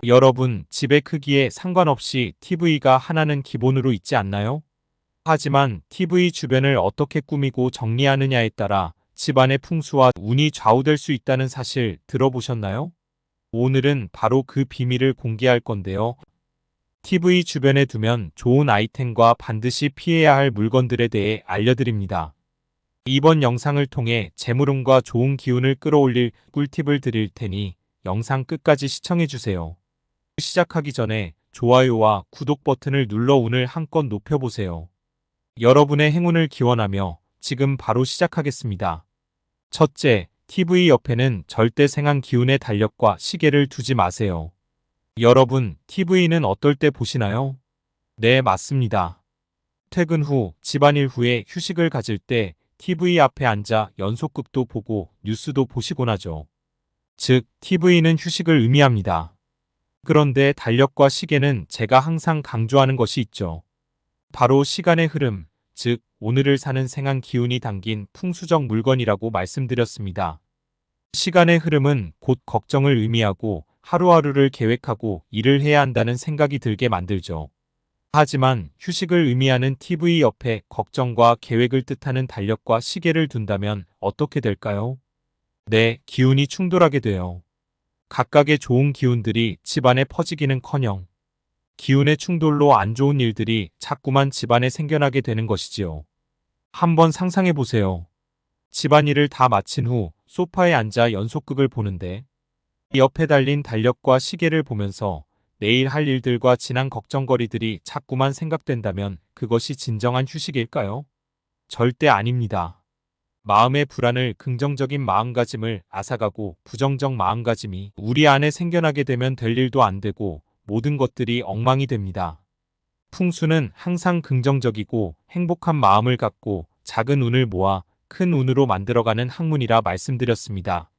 여러분, 집의 크기에 상관없이 TV가 하나는 기본으로 있지 않나요? 하지만 TV 주변을 어떻게 꾸미고 정리하느냐에 따라 집안의 풍수와 운이 좌우될 수 있다는 사실 들어보셨나요? 오늘은 바로 그 비밀을 공개할 건데요. TV 주변에 두면 좋은 아이템과 반드시 피해야 할 물건들에 대해 알려드립니다. 이번 영상을 통해 재물운과 좋은 기운을 끌어올릴 꿀팁을 드릴 테니 영상 끝까지 시청해주세요. 시작하기 전에 좋아요와 구독 버튼을 눌러 운을 한껏 높여보세요. 여러분의 행운을 기원하며 지금 바로 시작하겠습니다. 첫째, TV 옆에는 절대 생한 기운의 달력과 시계를 두지 마세요. 여러분, TV는 어떨 때 보시나요? 네, 맞습니다. 퇴근 후, 집안일 후에 휴식을 가질 때 TV 앞에 앉아 연속극도 보고 뉴스도 보시곤 하죠. 즉, TV는 휴식을 의미합니다. 그런데 달력과 시계는 제가 항상 강조하는 것이 있죠. 바로 시간의 흐름, 즉 오늘을 사는 생한 기운이 담긴 풍수적 물건이라고 말씀드렸습니다. 시간의 흐름은 곧 걱정을 의미하고 하루하루를 계획하고 일을 해야 한다는 생각이 들게 만들죠. 하지만 휴식을 의미하는 TV 옆에 걱정과 계획을 뜻하는 달력과 시계를 둔다면 어떻게 될까요? 네, 기운이 충돌하게 돼요. 각각의 좋은 기운들이 집안에 퍼지기는커녕 기운의 충돌로 안 좋은 일들이 자꾸만 집안에 생겨나게 되는 것이지요. 한번 상상해 보세요. 집안일을 다 마친 후 소파에 앉아 연속극을 보는데 옆에 달린 달력과 시계를 보면서 내일 할 일들과 지난 걱정거리들이 자꾸만 생각된다면 그것이 진정한 휴식일까요? 절대 아닙니다. 마음의 불안을 긍정적인 마음가짐을 앗아가고 부정적 마음가짐이 우리 안에 생겨나게 되면 될 일도 안 되고 모든 것들이 엉망이 됩니다. 풍수는 항상 긍정적이고 행복한 마음을 갖고 작은 운을 모아 큰 운으로 만들어가는 학문이라 말씀드렸습니다.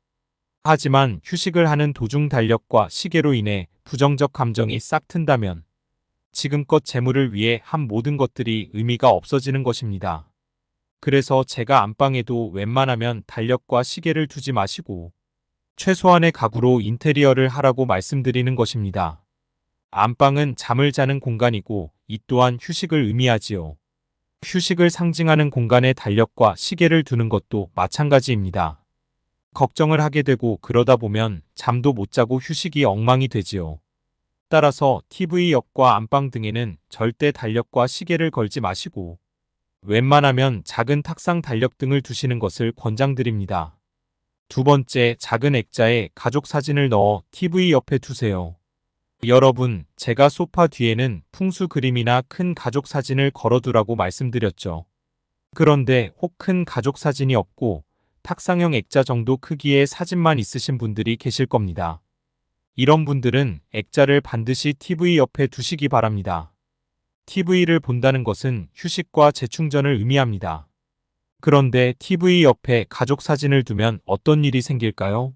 하지만 휴식을 하는 도중 달력과 시계로 인해 부정적 감정이 싹 튼다면 지금껏 재물을 위해 한 모든 것들이 의미가 없어지는 것입니다. 그래서 제가 안방에도 웬만하면 달력과 시계를 두지 마시고 최소한의 가구로 인테리어를 하라고 말씀드리는 것입니다. 안방은 잠을 자는 공간이고 이 또한 휴식을 의미하지요. 휴식을 상징하는 공간에 달력과 시계를 두는 것도 마찬가지입니다. 걱정을 하게 되고 그러다 보면 잠도 못 자고 휴식이 엉망이 되지요. 따라서 TV 옆과 안방 등에는 절대 달력과 시계를 걸지 마시고 웬만하면 작은 탁상 달력 등을 두시는 것을 권장드립니다. 두 번째, 작은 액자에 가족 사진을 넣어 TV 옆에 두세요. 여러분, 제가 소파 뒤에는 풍수 그림이나 큰 가족 사진을 걸어두라고 말씀드렸죠. 그런데 혹 큰 가족 사진이 없고 탁상형 액자 정도 크기의 사진만 있으신 분들이 계실 겁니다. 이런 분들은 액자를 반드시 TV 옆에 두시기 바랍니다. TV를 본다는 것은 휴식과 재충전을 의미합니다. 그런데 TV 옆에 가족 사진을 두면 어떤 일이 생길까요?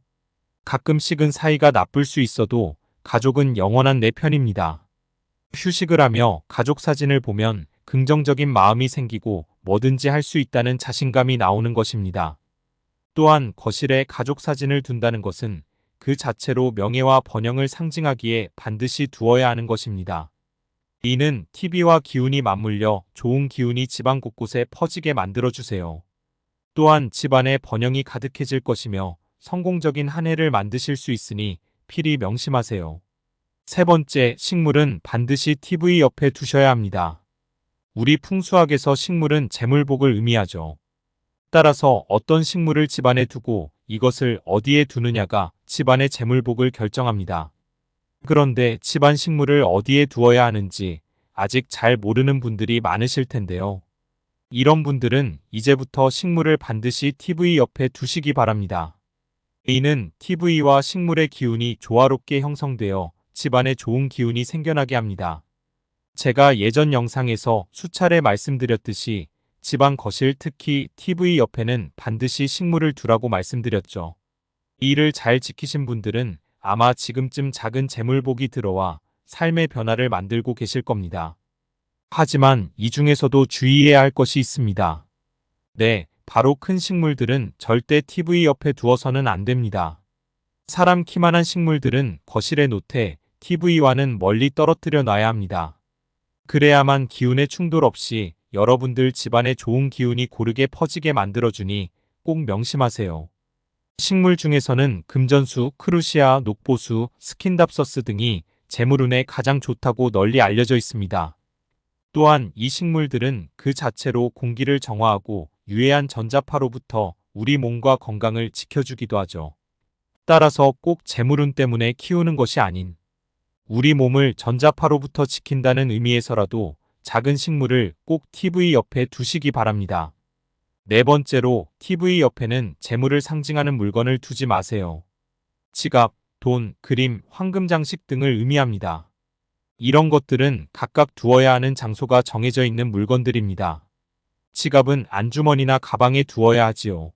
가끔씩은 사이가 나쁠 수 있어도 가족은 영원한 내 편입니다. 휴식을 하며 가족 사진을 보면 긍정적인 마음이 생기고 뭐든지 할 수 있다는 자신감이 나오는 것입니다. 또한 거실에 가족 사진을 둔다는 것은 그 자체로 명예와 번영을 상징하기에 반드시 두어야 하는 것입니다. 이는 TV와 기운이 맞물려 좋은 기운이 집안 곳곳에 퍼지게 만들어주세요. 또한 집안에 번영이 가득해질 것이며 성공적인 한 해를 만드실 수 있으니 필히 명심하세요. 세 번째, 식물은 반드시 TV 옆에 두셔야 합니다. 우리 풍수학에서 식물은 재물복을 의미하죠. 따라서 어떤 식물을 집안에 두고 이것을 어디에 두느냐가 집안의 재물복을 결정합니다. 그런데 집안 식물을 어디에 두어야 하는지 아직 잘 모르는 분들이 많으실 텐데요. 이런 분들은 이제부터 식물을 반드시 TV 옆에 두시기 바랍니다. 이는 TV와 식물의 기운이 조화롭게 형성되어 집안에 좋은 기운이 생겨나게 합니다. 제가 예전 영상에서 수차례 말씀드렸듯이 집안 거실 특히 TV 옆에는 반드시 식물을 두라고 말씀드렸죠. 이를 잘 지키신 분들은 아마 지금쯤 작은 재물복이 들어와 삶의 변화를 만들고 계실 겁니다. 하지만 이 중에서도 주의해야 할 것이 있습니다. 네, 바로 큰 식물들은 절대 TV 옆에 두어서는 안 됩니다. 사람 키만한 식물들은 거실에 놓되 TV와는 멀리 떨어뜨려 놔야 합니다. 그래야만 기운의 충돌 없이 여러분들 집안에 좋은 기운이 고르게 퍼지게 만들어주니 꼭 명심하세요. 식물 중에서는 금전수, 크루시아, 녹보수, 스킨답서스 등이 재물운에 가장 좋다고 널리 알려져 있습니다. 또한 이 식물들은 그 자체로 공기를 정화하고 유해한 전자파로부터 우리 몸과 건강을 지켜주기도 하죠. 따라서 꼭 재물운 때문에 키우는 것이 아닌 우리 몸을 전자파로부터 지킨다는 의미에서라도 작은 식물을 꼭 TV 옆에 두시기 바랍니다. 네 번째로 TV 옆에는 재물을 상징하는 물건을 두지 마세요. 지갑, 돈, 그림, 황금 장식 등을 의미합니다. 이런 것들은 각각 두어야 하는 장소가 정해져 있는 물건들입니다. 지갑은 안주머니나 가방에 두어야 하지요.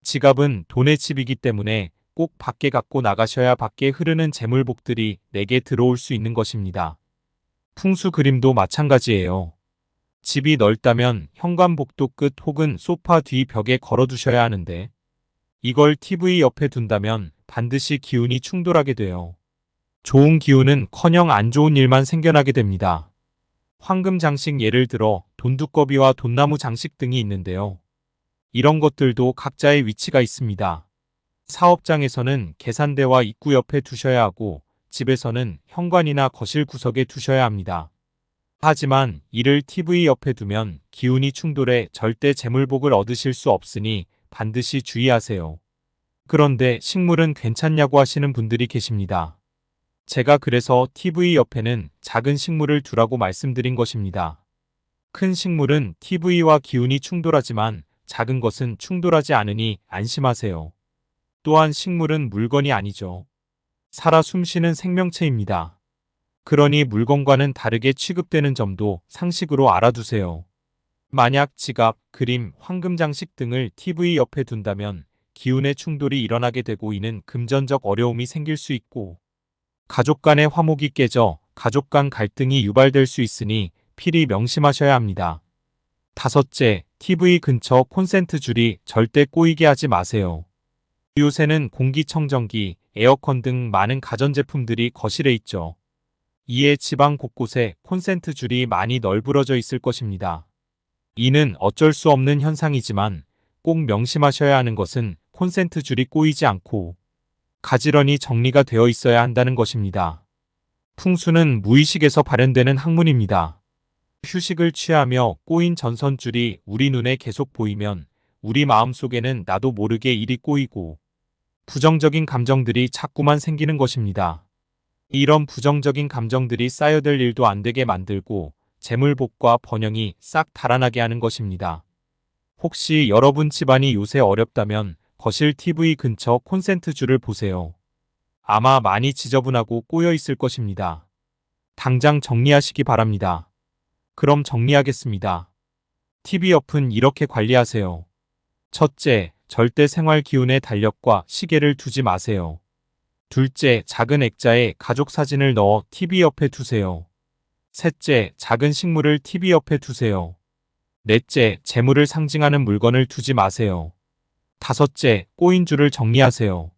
지갑은 돈의 집이기 때문에 꼭 밖에 갖고 나가셔야 밖에 흐르는 재물복들이 내게 들어올 수 있는 것입니다. 풍수 그림도 마찬가지예요. 집이 넓다면 현관복도 끝 혹은 소파 뒤 벽에 걸어두셔야 하는데 이걸 TV 옆에 둔다면 반드시 기운이 충돌하게 돼요. 좋은 기운은커녕 안 좋은 일만 생겨나게 됩니다. 황금 장식 예를 들어 돈두꺼비와 돈나무 장식 등이 있는데요. 이런 것들도 각자의 위치가 있습니다. 사업장에서는 계산대와 입구 옆에 두셔야 하고 집에서는 현관이나 거실 구석에 두셔야 합니다. 하지만 이를 TV 옆에 두면 기운이 충돌해 절대 재물복을 얻으실 수 없으니 반드시 주의하세요. 그런데 식물은 괜찮냐고 하시는 분들이 계십니다. 제가 그래서 TV 옆에는 작은 식물을 두라고 말씀드린 것입니다. 큰 식물은 TV와 기운이 충돌하지만 작은 것은 충돌하지 않으니 안심하세요. 또한 식물은 물건이 아니죠. 살아 숨쉬는 생명체입니다. 그러니 물건과는 다르게 취급되는 점도 상식으로 알아두세요. 만약 지갑, 그림, 황금 장식 등을 TV 옆에 둔다면 기운의 충돌이 일어나게 되고 이는 금전적 어려움이 생길 수 있고 가족 간의 화목이 깨져 가족 간 갈등이 유발될 수 있으니 필히 명심하셔야 합니다. 다섯째, TV 근처 콘센트 줄이 절대 꼬이게 하지 마세요. 요새는 공기청정기, 에어컨 등 많은 가전제품들이 거실에 있죠. 이에 집안 곳곳에 콘센트 줄이 많이 널브러져 있을 것입니다. 이는 어쩔 수 없는 현상이지만 꼭 명심하셔야 하는 것은 콘센트 줄이 꼬이지 않고 가지런히 정리가 되어 있어야 한다는 것입니다. 풍수는 무의식에서 발현되는 학문입니다. 휴식을 취하며 꼬인 전선줄이 우리 눈에 계속 보이면 우리 마음속에는 나도 모르게 일이 꼬이고 부정적인 감정들이 자꾸만 생기는 것입니다. 이런 부정적인 감정들이 쌓여들 일도 안 되게 만들고 재물복과 번영이 싹 달아나게 하는 것입니다. 혹시 여러분 집안이 요새 어렵다면 거실 TV 근처 콘센트 줄을 보세요. 아마 많이 지저분하고 꼬여 있을 것입니다. 당장 정리하시기 바랍니다. 그럼 정리하겠습니다. TV 옆은 이렇게 관리하세요. 첫째, 절대 생활 기운의 달력과 시계를 두지 마세요. 둘째, 작은 액자에 가족 사진을 넣어 TV 옆에 두세요. 셋째, 작은 식물을 TV 옆에 두세요. 넷째, 재물을 상징하는 물건을 두지 마세요. 다섯째, 꼬인 줄을 정리하세요.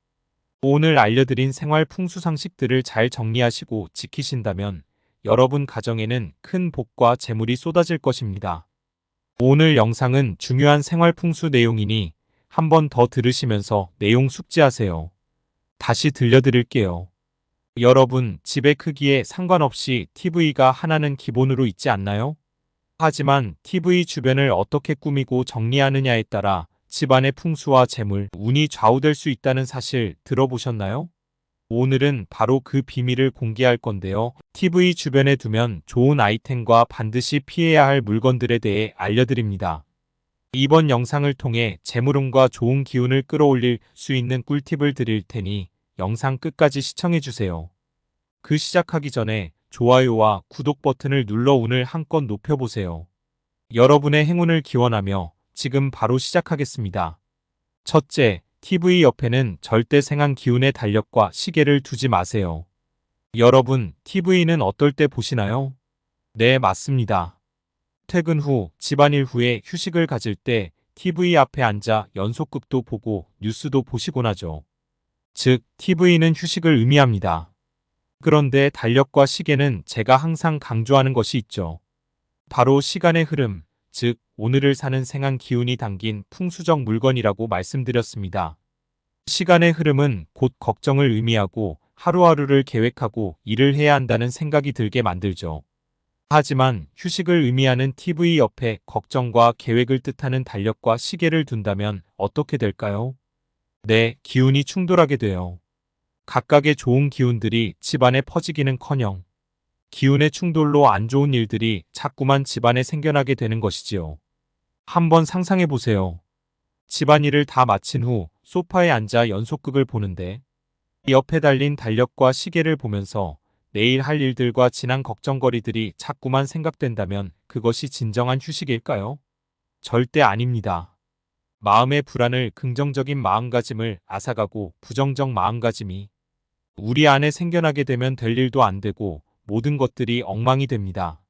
오늘 알려드린 생활 풍수 상식들을 잘 정리하시고 지키신다면 여러분 가정에는 큰 복과 재물이 쏟아질 것입니다. 오늘 영상은 중요한 생활 풍수 내용이니 한 번 더 들으시면서 내용 숙지하세요. 다시 들려드릴게요. 여러분, 집의 크기에 상관없이 TV가 하나는 기본으로 있지 않나요? 하지만 TV 주변을 어떻게 꾸미고 정리하느냐에 따라 집안의 풍수와 재물, 운이 좌우될 수 있다는 사실 들어보셨나요? 오늘은 바로 그 비밀을 공개할 건데요. TV 주변에 두면 좋은 아이템과 반드시 피해야 할 물건들에 대해 알려드립니다. 이번 영상을 통해 재물운과 좋은 기운을 끌어올릴 수 있는 꿀팁을 드릴 테니 영상 끝까지 시청해주세요. 그 시작하기 전에 좋아요와 구독 버튼을 눌러 운을 한껏 높여보세요. 여러분의 행운을 기원하며 지금 바로 시작하겠습니다. 첫째, TV 옆에는 절대 생한 기운의 달력과 시계를 두지 마세요. 여러분, TV는 어떨 때 보시나요? 네, 맞습니다. 퇴근 후, 집안일 후에 휴식을 가질 때 TV 앞에 앉아 연속극도 보고 뉴스도 보시곤 하죠. 즉, TV는 휴식을 의미합니다. 그런데 달력과 시계는 제가 항상 강조하는 것이 있죠. 바로 시간의 흐름, 즉 오늘을 사는 생한 기운이 담긴 풍수적 물건이라고 말씀드렸습니다. 시간의 흐름은 곧 걱정을 의미하고 하루하루를 계획하고 일을 해야 한다는 생각이 들게 만들죠. 하지만 휴식을 의미하는 TV 옆에 걱정과 계획을 뜻하는 달력과 시계를 둔다면 어떻게 될까요? 네, 기운이 충돌하게 돼요. 각각의 좋은 기운들이 집안에 퍼지기는커녕 기운의 충돌로 안 좋은 일들이 자꾸만 집안에 생겨나게 되는 것이지요. 한번 상상해 보세요. 집안일을 다 마친 후 소파에 앉아 연속극을 보는데 옆에 달린 달력과 시계를 보면서 내일 할 일들과 지난 걱정거리들이 자꾸만 생각된다면 그것이 진정한 휴식일까요? 절대 아닙니다. 마음의 불안을 긍정적인 마음가짐을 앗아가고 부정적 마음가짐이 우리 안에 생겨나게 되면 될 일도 안 되고 모든 것들이 엉망이 됩니다.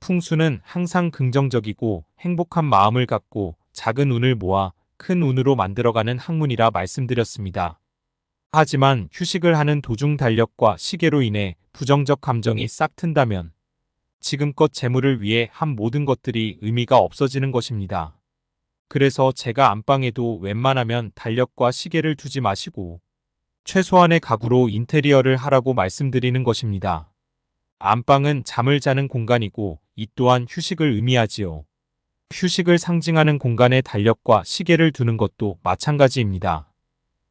풍수는 항상 긍정적이고 행복한 마음을 갖고 작은 운을 모아 큰 운으로 만들어가는 학문이라 말씀드렸습니다. 하지만 휴식을 하는 도중 달력과 시계로 인해 부정적 감정이 싹 튼다면 지금껏 재물을 위해 한 모든 것들이 의미가 없어지는 것입니다. 그래서 제가 안방에도 웬만하면 달력과 시계를 두지 마시고 최소한의 가구로 인테리어를 하라고 말씀드리는 것입니다. 안방은 잠을 자는 공간이고 이 또한 휴식을 의미하지요. 휴식을 상징하는 공간에 달력과 시계를 두는 것도 마찬가지입니다.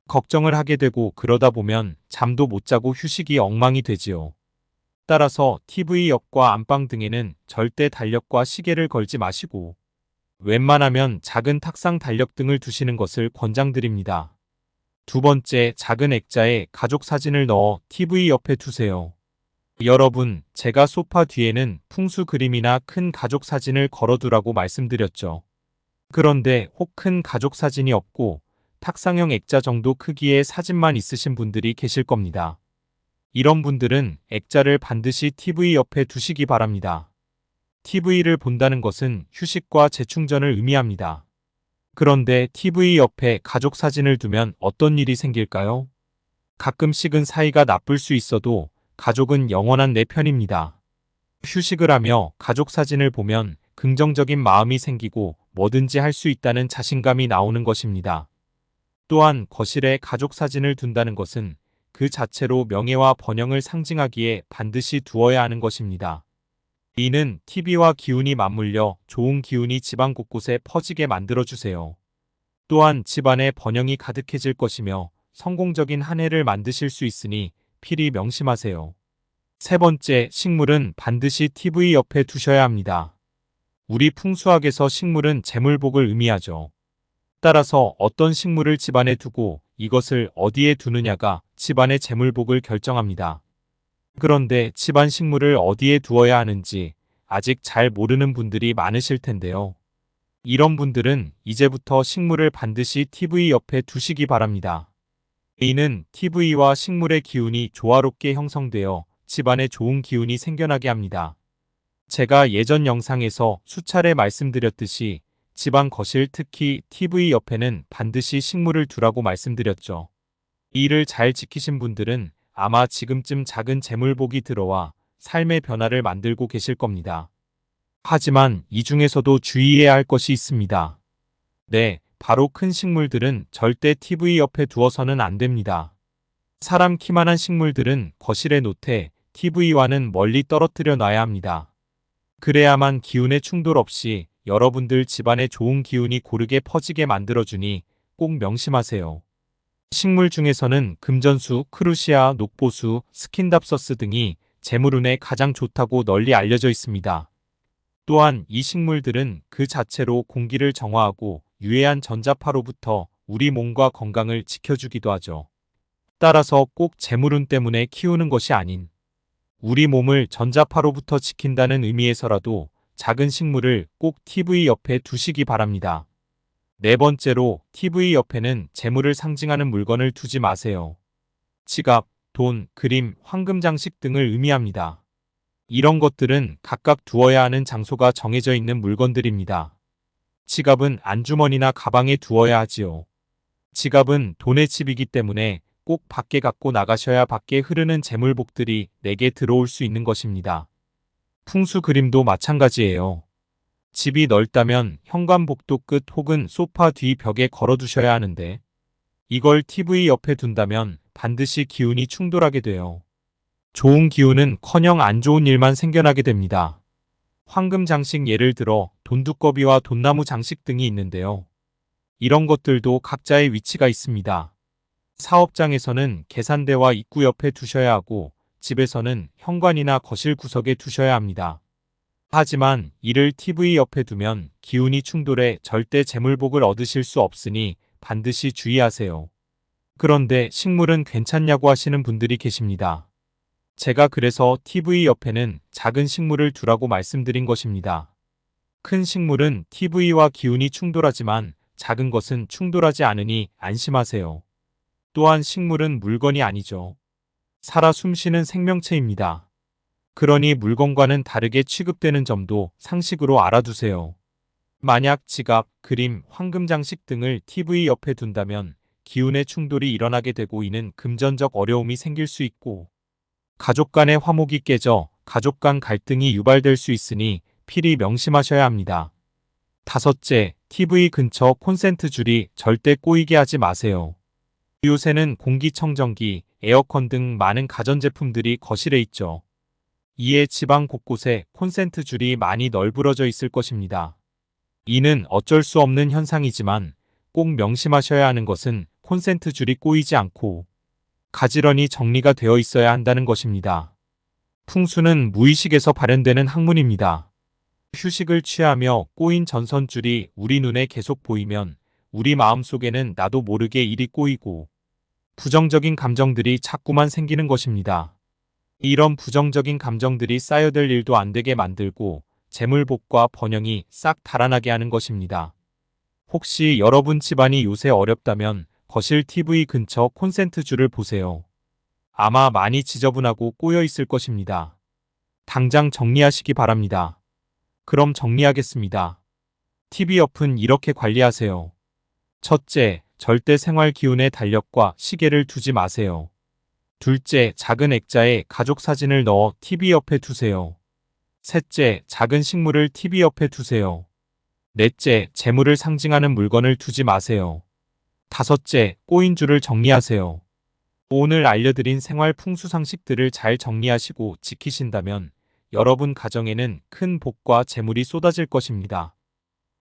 걱정을 하게 되고 그러다 보면 잠도 못 자고 휴식이 엉망이 되지요. 따라서 TV 옆과 안방 등에는 절대 달력과 시계를 걸지 마시고 웬만하면 작은 탁상 달력 등을 두시는 것을 권장드립니다. 두 번째, 작은 액자에 가족 사진을 넣어 TV 옆에 두세요. 여러분, 제가 소파 뒤에는 풍수 그림이나 큰 가족 사진을 걸어두라고 말씀드렸죠. 그런데 혹 큰 가족 사진이 없고 탁상형 액자 정도 크기의 사진만 있으신 분들이 계실 겁니다. 이런 분들은 액자를 반드시 TV 옆에 두시기 바랍니다. TV를 본다는 것은 휴식과 재충전을 의미합니다. 그런데 TV 옆에 가족 사진을 두면 어떤 일이 생길까요? 가끔씩은 사이가 나쁠 수 있어도 가족은 영원한 내 편입니다. 휴식을 하며 가족 사진을 보면 긍정적인 마음이 생기고 뭐든지 할 수 있다는 자신감이 나오는 것입니다. 또한 거실에 가족 사진을 둔다는 것은 그 자체로 명예와 번영을 상징하기에 반드시 두어야 하는 것입니다. 이는 TV와 기운이 맞물려 좋은 기운이 집안 곳곳에 퍼지게 만들어주세요. 또한 집안에 번영이 가득해질 것이며 성공적인 한 해를 만드실 수 있으니 필히 명심하세요. 세 번째, 식물은 반드시 TV 옆에 두셔야 합니다. 우리 풍수학에서 식물은 재물복을 의미하죠. 따라서 어떤 식물을 집안에 두고 이것을 어디에 두느냐가 집안의 재물복을 결정합니다. 그런데 집안 식물을 어디에 두어야 하는지 아직 잘 모르는 분들이 많으실 텐데요. 이런 분들은 이제부터 식물을 반드시 TV 옆에 두시기 바랍니다. 이는 TV와 식물의 기운이 조화롭게 형성되어 집안에 좋은 기운이 생겨나게 합니다. 제가 예전 영상에서 수차례 말씀드렸듯이 집안 거실 특히 TV 옆에는 반드시 식물을 두라고 말씀드렸죠. 이를 잘 지키신 분들은 아마 지금쯤 작은 재물복이 들어와 삶의 변화를 만들고 계실 겁니다. 하지만 이 중에서도 주의해야 할 것이 있습니다. 네, 바로 큰 식물들은 절대 TV 옆에 두어서는 안 됩니다. 사람 키만한 식물들은 거실에 놓되 TV와는 멀리 떨어뜨려 놔야 합니다. 그래야만 기운의 충돌 없이 여러분들 집안에 좋은 기운이 고르게 퍼지게 만들어주니 꼭 명심하세요. 식물 중에서는 금전수, 크루시아, 녹보수, 스킨답서스 등이 재물운에 가장 좋다고 널리 알려져 있습니다. 또한 이 식물들은 그 자체로 공기를 정화하고 유해한 전자파로부터 우리 몸과 건강을 지켜주기도 하죠. 따라서 꼭 재물운 때문에 키우는 것이 아닌 우리 몸을 전자파로부터 지킨다는 의미에서라도 작은 식물을 꼭 TV 옆에 두시기 바랍니다. 네 번째로 TV 옆에는 재물을 상징하는 물건을 두지 마세요. 지갑, 돈, 그림, 황금 장식 등을 의미합니다. 이런 것들은 각각 두어야 하는 장소가 정해져 있는 물건들입니다. 지갑은 안주머니나 가방에 두어야 하지요. 지갑은 돈의 칩이기 때문에 꼭 밖에 갖고 나가셔야 밖에 흐르는 재물복들이 내게 들어올 수 있는 것입니다. 풍수 그림도 마찬가지예요. 집이 넓다면 현관복도 끝 혹은 소파 뒤 벽에 걸어두셔야 하는데 이걸 TV 옆에 둔다면 반드시 기운이 충돌하게 돼요. 좋은 기운은커녕 안 좋은 일만 생겨나게 됩니다. 황금 장식 예를 들어 돈두꺼비와 돈나무 장식 등이 있는데요. 이런 것들도 각자의 위치가 있습니다. 사업장에서는 계산대와 입구 옆에 두셔야 하고 집에서는 현관이나 거실 구석에 두셔야 합니다. 하지만 이를 TV 옆에 두면 기운이 충돌해 절대 재물복을 얻으실 수 없으니 반드시 주의하세요. 그런데 식물은 괜찮냐고 하시는 분들이 계십니다. 제가 그래서 TV 옆에는 작은 식물을 두라고 말씀드린 것입니다. 큰 식물은 TV와 기운이 충돌하지만 작은 것은 충돌하지 않으니 안심하세요. 또한 식물은 물건이 아니죠. 살아 숨쉬는 생명체입니다. 그러니 물건과는 다르게 취급되는 점도 상식으로 알아두세요. 만약 지갑, 그림, 황금 장식 등을 TV 옆에 둔다면 기운의 충돌이 일어나게 되고 이는 금전적 어려움이 생길 수 있고 가족 간의 화목이 깨져 가족 간 갈등이 유발될 수 있으니 필히 명심하셔야 합니다. 다섯째, TV 근처 콘센트 줄이 절대 꼬이게 하지 마세요. 요새는 공기청정기, 에어컨 등 많은 가전제품들이 거실에 있죠. 이에 집안 곳곳에 콘센트 줄이 많이 널브러져 있을 것입니다. 이는 어쩔 수 없는 현상이지만 꼭 명심하셔야 하는 것은 콘센트 줄이 꼬이지 않고 가지런히 정리가 되어 있어야 한다는 것입니다. 풍수는 무의식에서 발현되는 학문입니다. 휴식을 취하며 꼬인 전선줄이 우리 눈에 계속 보이면 우리 마음속에는 나도 모르게 일이 꼬이고 부정적인 감정들이 자꾸만 생기는 것입니다. 이런 부정적인 감정들이 쌓여들 일도 안 되게 만들고 재물복과 번영이 싹 달아나게 하는 것입니다. 혹시 여러분 집안이 요새 어렵다면 거실 TV 근처 콘센트 줄을 보세요. 아마 많이 지저분하고 꼬여 있을 것입니다. 당장 정리하시기 바랍니다. 그럼 정리하겠습니다. TV 옆은 이렇게 관리하세요. 첫째, 절대 생활 기운의 달력과 시계를 두지 마세요. 둘째, 작은 액자에 가족 사진을 넣어 TV 옆에 두세요. 셋째, 작은 식물을 TV 옆에 두세요. 넷째, 재물을 상징하는 물건을 두지 마세요. 다섯째, 꼬인 줄을 정리하세요. 오늘 알려드린 생활 풍수 상식들을 잘 정리하시고 지키신다면 여러분 가정에는 큰 복과 재물이 쏟아질 것입니다.